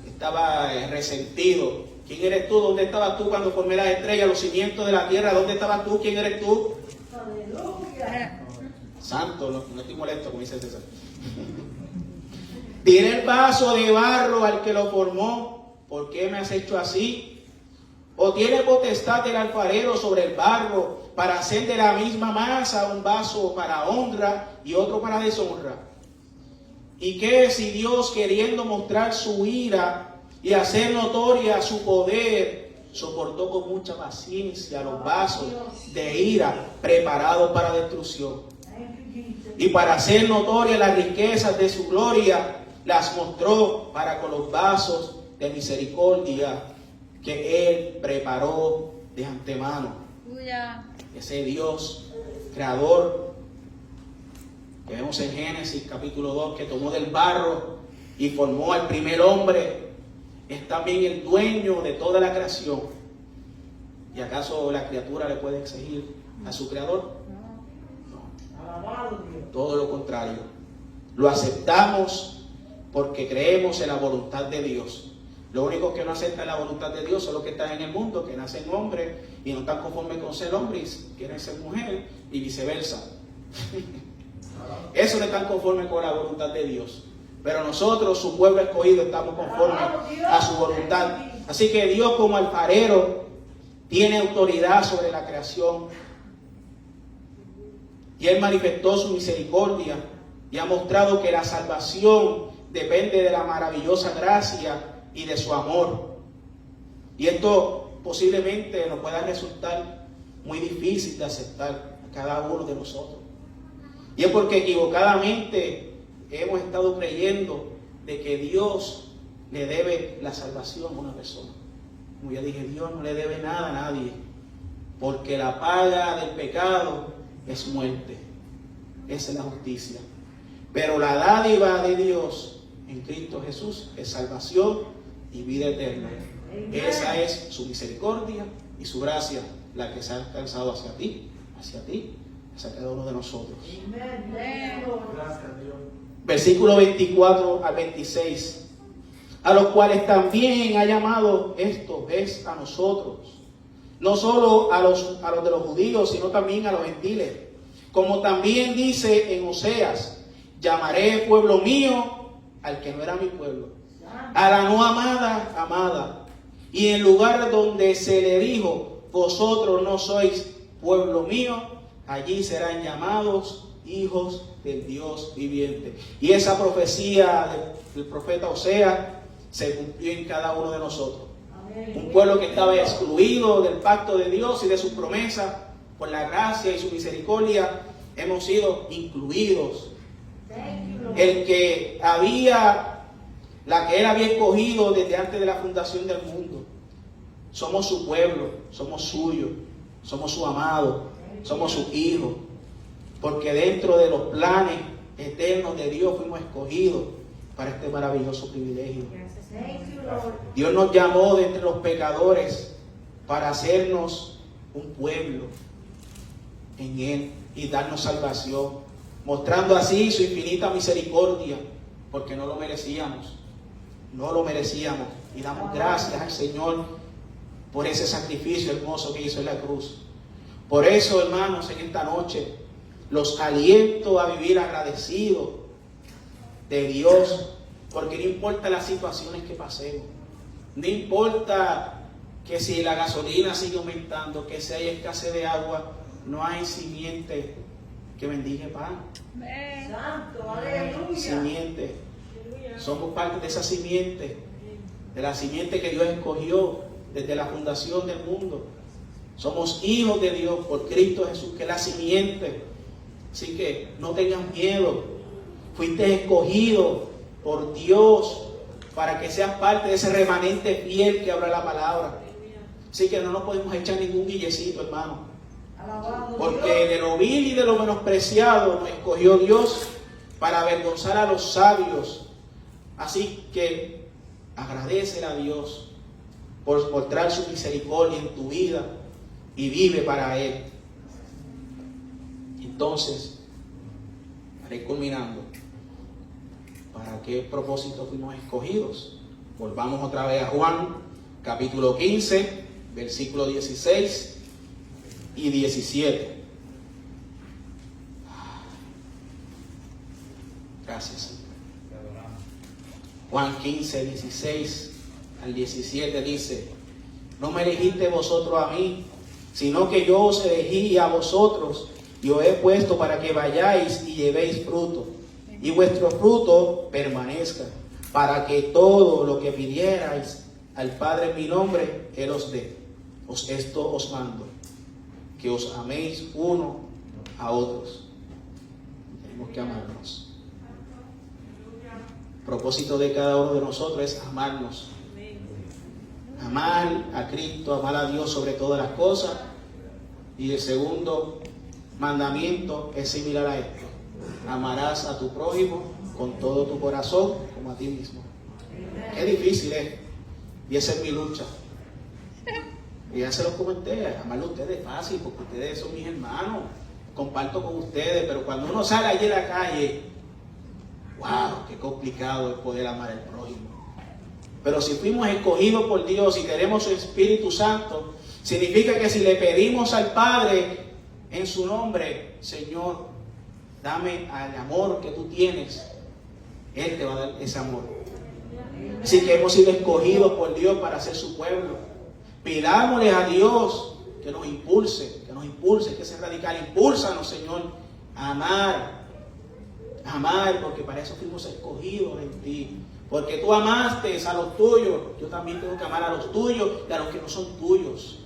estaba resentido. ¿Quién eres tú? ¿Dónde estabas tú cuando formé las estrellas, los cimientos de la tierra? ¿Dónde estabas tú? ¿Quién eres tú? Aleluya. Santo, no estoy molesto, como dice César. Tiré el vaso de barro al que lo formó. ¿Por qué me has hecho así? ¿O tiene potestad el alfarero sobre el barro para hacer de la misma masa un vaso para honra y otro para deshonra? ¿Y qué si Dios, queriendo mostrar su ira y hacer notoria su poder, soportó con mucha paciencia los vasos de ira preparados para destrucción? Y para hacer notoria las riquezas de su gloria, las mostró para con los vasos de misericordia que Él preparó de antemano. Ese Dios creador que vemos en Génesis capítulo 2, que tomó del barro y formó al primer hombre, es también el dueño de toda la creación. ¿Y acaso la criatura le puede exigir a su creador? No. Todo lo contrario. Lo aceptamos porque creemos en la voluntad de Dios. Lo único que no acepta la voluntad de Dios son los que están en el mundo, que nacen hombres y no están conformes con ser hombres, quieren ser mujer y viceversa. Eso no están conformes con la voluntad de Dios. Pero nosotros, su pueblo escogido, estamos conformes a su voluntad. Así que Dios, como alfarero, tiene autoridad sobre la creación. Y Él manifestó su misericordia y ha mostrado que la salvación depende de la maravillosa gracia y de su amor. Y esto posiblemente nos pueda resultar muy difícil de aceptar a cada uno de nosotros. Y es porque equivocadamente hemos estado creyendo de que Dios le debe la salvación a una persona. Como ya dije, Dios no le debe nada a nadie, porque la paga del pecado es muerte. Esa es la justicia. Pero la dádiva de Dios en Cristo Jesús es salvación y vida eterna. Esa es su misericordia y su gracia, la que se ha alcanzado hacia ti, hacia cada uno de nosotros. Gracias, Dios. Versículo 24 al 26. A los cuales también ha llamado, esto es a nosotros, no solo a los de los judíos, sino también a los gentiles. Como también dice en Oseas: llamaré pueblo mío al que no era mi pueblo, a la no amada, amada. Y en lugar donde se le dijo: vosotros no sois pueblo mío, allí serán llamados hijos del Dios viviente. Y esa profecía del profeta Oseas se cumplió en cada uno de nosotros. Un pueblo que estaba excluido del pacto de Dios y de sus promesas, por la gracia y su misericordia hemos sido incluidos. El que él había escogido desde antes de la fundación del mundo. Somos su pueblo, somos suyo, somos su amado, somos sus hijos. Porque dentro de los planes eternos de Dios fuimos escogidos para este maravilloso privilegio. Dios nos llamó de entre los pecadores para hacernos un pueblo en Él y darnos salvación, mostrando así su infinita misericordia, porque no lo merecíamos, y damos gracias al Señor por ese sacrificio hermoso que hizo en la cruz. Por eso, hermanos, en esta noche los aliento a vivir agradecidos de Dios, porque no importa las situaciones que pasemos, no importa que si la gasolina sigue aumentando, que si hay escasez de agua, no hay simiente que bendiga pan. Santo, aleluya. Simiente. Somos parte de esa simiente, de la simiente que Dios escogió desde la fundación del mundo. Somos hijos de Dios por Cristo Jesús, que es la simiente. Así que no tengan miedo. Fuiste escogido por Dios para que seas parte de ese remanente fiel que habla la palabra. Así que no nos podemos echar ningún guillecito, hermano. Porque de lo vil y de lo menospreciado nos escogió Dios para avergonzar a los sabios. Así que agradece a Dios por mostrar su misericordia en tu vida y vive para Él. Entonces, para ir culminando, ¿para qué propósito fuimos escogidos? Volvamos otra vez a Juan, capítulo 15, versículo 16 y 17. Gracias, Señor. Juan 15, 16 al 17 dice: no me elegiste vosotros a mí, sino que yo os elegí a vosotros y os he puesto para que vayáis y llevéis fruto, y vuestro fruto permanezca, para que todo lo que pidierais al Padre en mi nombre, Él os dé. Esto os mando, que os améis uno a otros. Tenemos que amarnos. El propósito de cada uno de nosotros es amarnos. Amar a Cristo, amar a Dios sobre todas las cosas Y el segundo mandamiento es similar a esto: amarás a tu prójimo con todo tu corazón como a ti mismo. Qué difícil es, y esa es mi lucha. Y ya se los comenté, amarlo a ustedes es fácil porque ustedes son mis hermanos, comparto con ustedes, pero cuando uno sale allí en la calle, wow, qué complicado es poder amar al prójimo. Pero si fuimos escogidos por Dios y queremos su Espíritu Santo, significa que si le pedimos al Padre en su nombre: Señor, dame el amor que tú tienes, Él te va a dar ese amor. Así que hemos sido escogidos por Dios para ser su pueblo. Pidámosle a Dios que nos impulse, que sea radical. Impúlsanos, Señor, a amar, porque para eso fuimos escogidos en ti. Porque tú amaste a los tuyos, yo también tengo que amar a los tuyos y a los que no son tuyos.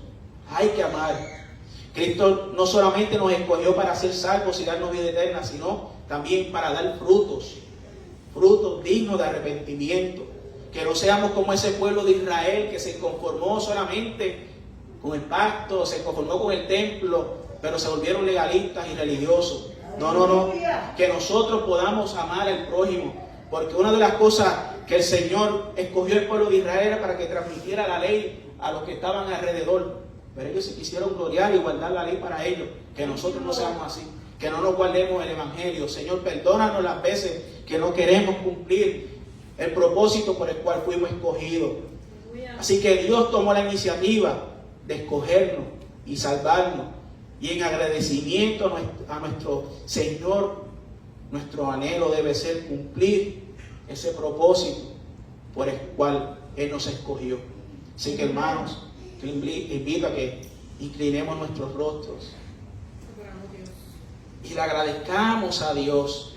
Hay que amar. Cristo no solamente nos escogió para ser salvos y darnos vida eterna, sino también para dar frutos dignos de arrepentimiento. Que no seamos como ese pueblo de Israel que se conformó solamente con el pacto, se conformó con el templo, pero se volvieron legalistas y religiosos. No. Que nosotros podamos amar al prójimo, porque una de las cosas que el Señor escogió el pueblo de Israel era para que transmitiera la ley a los que estaban alrededor. Pero ellos se quisieron gloriar y guardar la ley para ellos. Que nosotros no seamos así, que no nos guardemos el Evangelio. Señor, perdónanos las veces que no queremos cumplir el propósito por el cual fuimos escogidos. Así que Dios tomó la iniciativa de escogernos y salvarnos. Y en agradecimiento a nuestro Señor, nuestro anhelo debe ser cumplir ese propósito por el cual Él nos escogió. Así que, hermanos, te invito a que inclinemos nuestros rostros y le agradezcamos a Dios.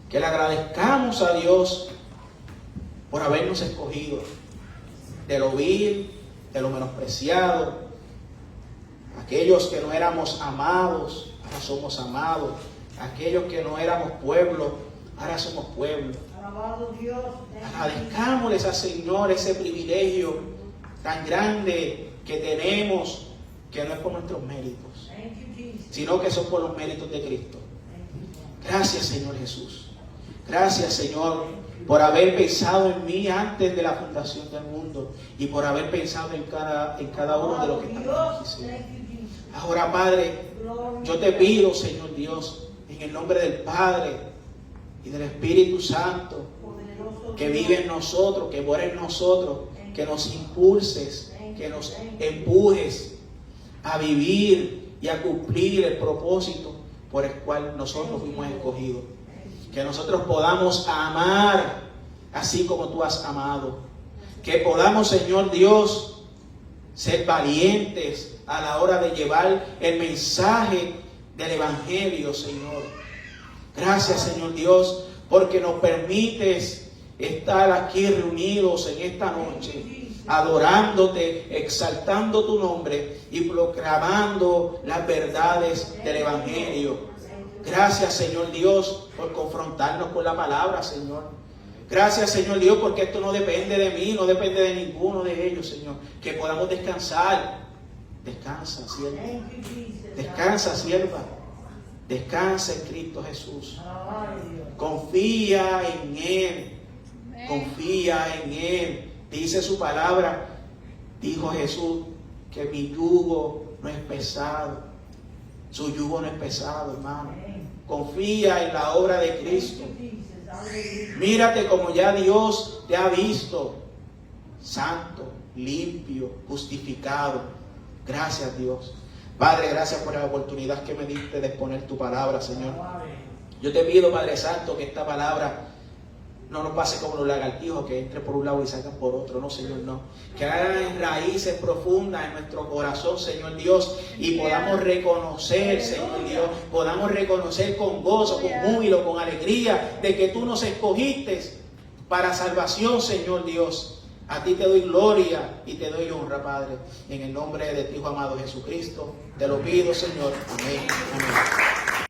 Que le agradezcamos a Dios por habernos escogido de lo vil, de lo menospreciado. Aquellos que no éramos amados, ahora somos amados. Aquellos que no éramos pueblo, ahora somos pueblo. Agradezcámosles al Señor ese privilegio tan grande que tenemos, que no es por nuestros méritos, sino que son por los méritos de Cristo. Gracias, Señor Jesús. Gracias, Señor, por haber pensado en mí antes de la fundación del mundo y por haber pensado en cada uno de los que estamos aquí, Señor. Ahora, Padre, yo te pido, Señor Dios, en el nombre del Padre y del Espíritu Santo, que vive en nosotros, que mora en nosotros, que nos impulses, que nos empujes a vivir y a cumplir el propósito por el cual nosotros fuimos escogidos. Que nosotros podamos amar así como tú has amado. Que podamos, Señor Dios, ser valientes a la hora de llevar el mensaje del Evangelio, Señor. Gracias, Señor Dios, porque nos permites estar aquí reunidos en esta noche, adorándote, exaltando tu nombre y proclamando las verdades del Evangelio. Gracias, Señor Dios, por confrontarnos con la palabra, Señor. Gracias, Señor Dios, porque esto no depende de mí, no depende de ninguno de ellos, Señor. Que podamos descansar. Descansa, sierva. Descansa, sierva. Descansa en Cristo Jesús. Confía en Él. Confía en Él. Dice su palabra, dijo Jesús, que mi yugo no es pesado. Su yugo no es pesado, hermano. Confía en la obra de Cristo. Mírate como ya Dios te ha visto. Santo, limpio, justificado. Gracias, Dios. Padre, gracias por la oportunidad que me diste de exponer tu palabra, Señor. Yo te pido, Padre Santo, que esta palabra no nos pase como los lagartijos, que entre por un lado y salgan por otro. No, Señor, no. Que hagan raíces profundas en nuestro corazón, Señor Dios, y podamos reconocer, Señor Dios, podamos reconocer con gozo, con júbilo, con alegría, de que tú nos escogiste para salvación, Señor Dios. A ti te doy gloria y te doy honra, Padre. En el nombre de tu Hijo amado Jesucristo, te lo pido, Señor. Amén. Amén.